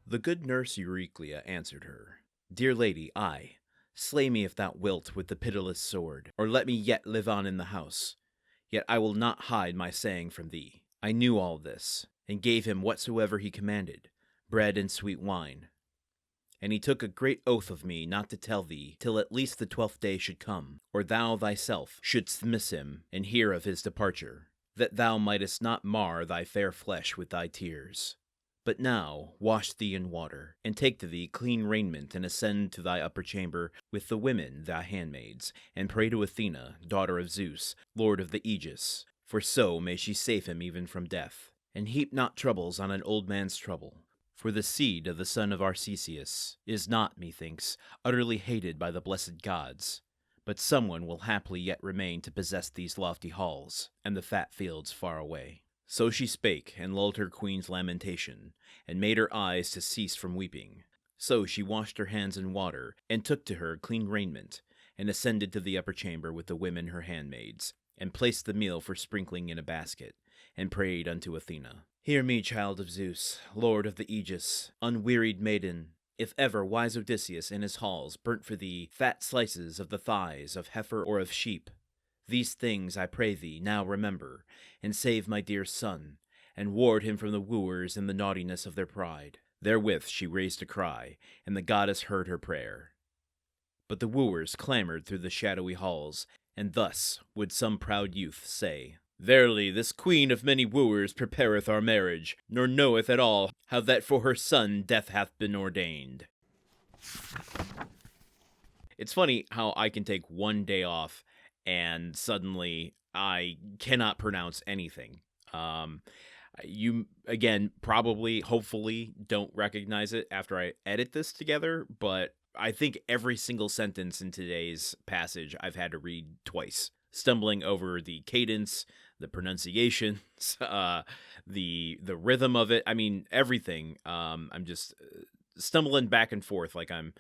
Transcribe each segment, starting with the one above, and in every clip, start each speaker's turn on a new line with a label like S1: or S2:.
S1: The good nurse Eurycleia answered her, Dear lady, I. Slay me if thou wilt with the pitiless sword, or let me yet live on in the house. Yet I will not hide my saying from thee. I knew all this, and gave him whatsoever he commanded, bread and sweet wine. And he took a great oath of me not to tell thee till at least the 12th day should come, or thou thyself shouldst miss him and hear of his departure, that thou mightest not mar thy fair flesh with thy tears. But now wash thee in water, and take to thee clean raiment, and ascend to thy upper chamber with the women thy handmaids, and pray to Athene, daughter of Zeus, lord of the Aegis, for so may she save him even from death. And heap not troubles on an old man's trouble, for the seed of the son of Odysseus is not, methinks, utterly hated by the blessed gods, but someone will haply yet remain to possess these lofty halls, and the fat fields far away. So she spake, and lulled her queen's lamentation, and made her eyes to cease from weeping. So she washed her hands in water, and took to her clean raiment, and ascended to the upper chamber with the women her handmaids, and placed the meal for sprinkling in a basket, and prayed unto Athene. Hear me, child of Zeus, lord of the Aegis, unwearied maiden, if ever wise Odysseus in his halls burnt for thee fat slices of the thighs of heifer or of sheep. These things, I pray thee, now remember, and save my dear son, and ward him from the wooers and the naughtiness of their pride. Therewith she raised a cry, and the goddess heard her prayer. But the wooers clamored through the shadowy halls, and thus would some proud youth say, Verily, this queen of many wooers prepareth our marriage, nor knoweth at all how that for her son death hath been ordained. It's funny how I can take one day off and suddenly I cannot pronounce anything. You, again, probably, hopefully, don't recognize it after I edit this together, but I think every single sentence in today's passage I've had to read twice, stumbling over the cadence, the pronunciations, the rhythm of it. I mean, everything. I'm just stumbling back and forth like I'm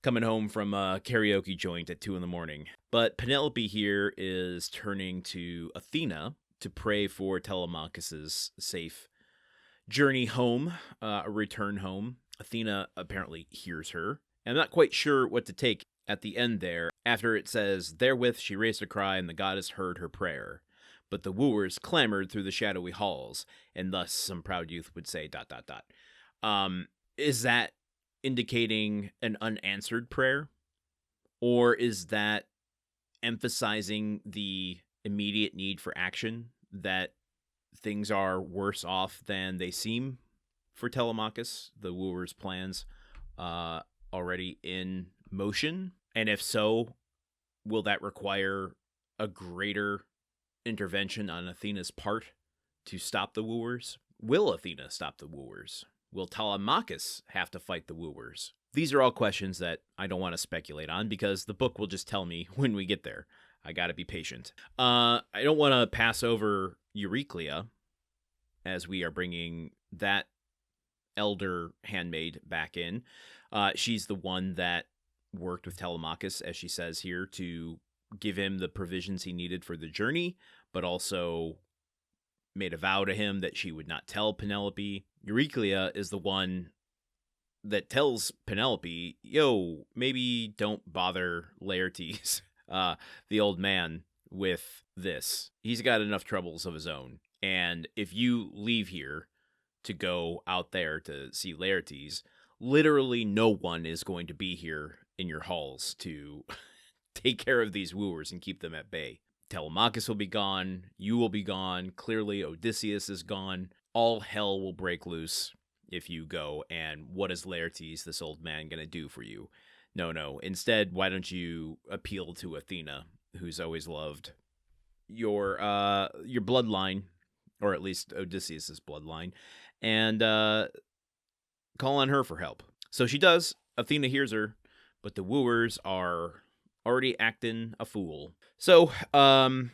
S1: coming home from a karaoke joint at 2 a.m. But Penelope here is turning to Athene to pray for Telemachus's safe journey home, a return home. Athene apparently hears her. I'm not quite sure what to take at the end there, after it says, Therewith she raised a cry, and the goddess heard her prayer. But the wooers clamored through the shadowy halls, and thus some proud youth would say, ... Is that indicating an unanswered prayer? Or is that emphasizing the immediate need for action, that things are worse off than they seem for Telemachus, the wooers' plans already in motion? And if so, will that require a greater intervention on Athena's part to stop the wooers? Will Athene stop the wooers? Will Telemachus have to fight the wooers? These are all questions that I don't want to speculate on because the book will just tell me when we get there. I gotta be patient. I don't want to pass over Eurycleia, as we are bringing that elder handmaid back in. She's the one that worked with Telemachus, as she says here, to give him the provisions he needed for the journey, but also made a vow to him that she would not tell Penelope. Eurycleia is the one that tells Penelope, yo, maybe don't bother Laertes, the old man, with this. He's got enough troubles of his own. And if you leave here to go out there to see Laertes, literally no one is going to be here in your halls to take care of these wooers and keep them at bay. Telemachus will be gone, you will be gone, clearly Odysseus is gone. All hell will break loose if you go, and what is Laertes, this old man, going to do for you? No. Instead, why don't you appeal to Athene, who's always loved your bloodline, or at least Odysseus's bloodline, and call on her for help. So she does. Athene hears her, but the wooers are already acting a fool. So, I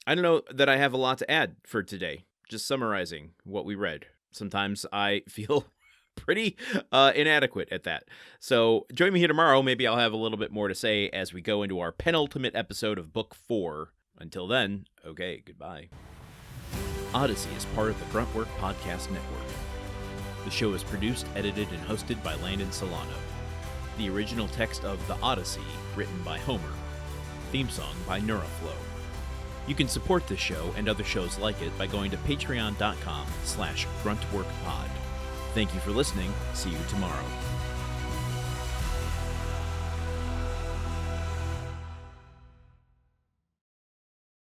S1: don't know that I have a lot to add for today. Just summarizing what we read. Sometimes I feel pretty inadequate at that. So join me here tomorrow. Maybe I'll have a little bit more to say as we go into our penultimate episode of Book 4. Until then, okay, goodbye. Odyssey is part of the Gruntwork Podcast Network. The show is produced, edited, and hosted by Landon Solano. The original text of The Odyssey, written by Homer. Theme song by Neuroflow. You can support this show and other shows like it by going to patreon.com/gruntworkpod. Thank you for listening. See you tomorrow.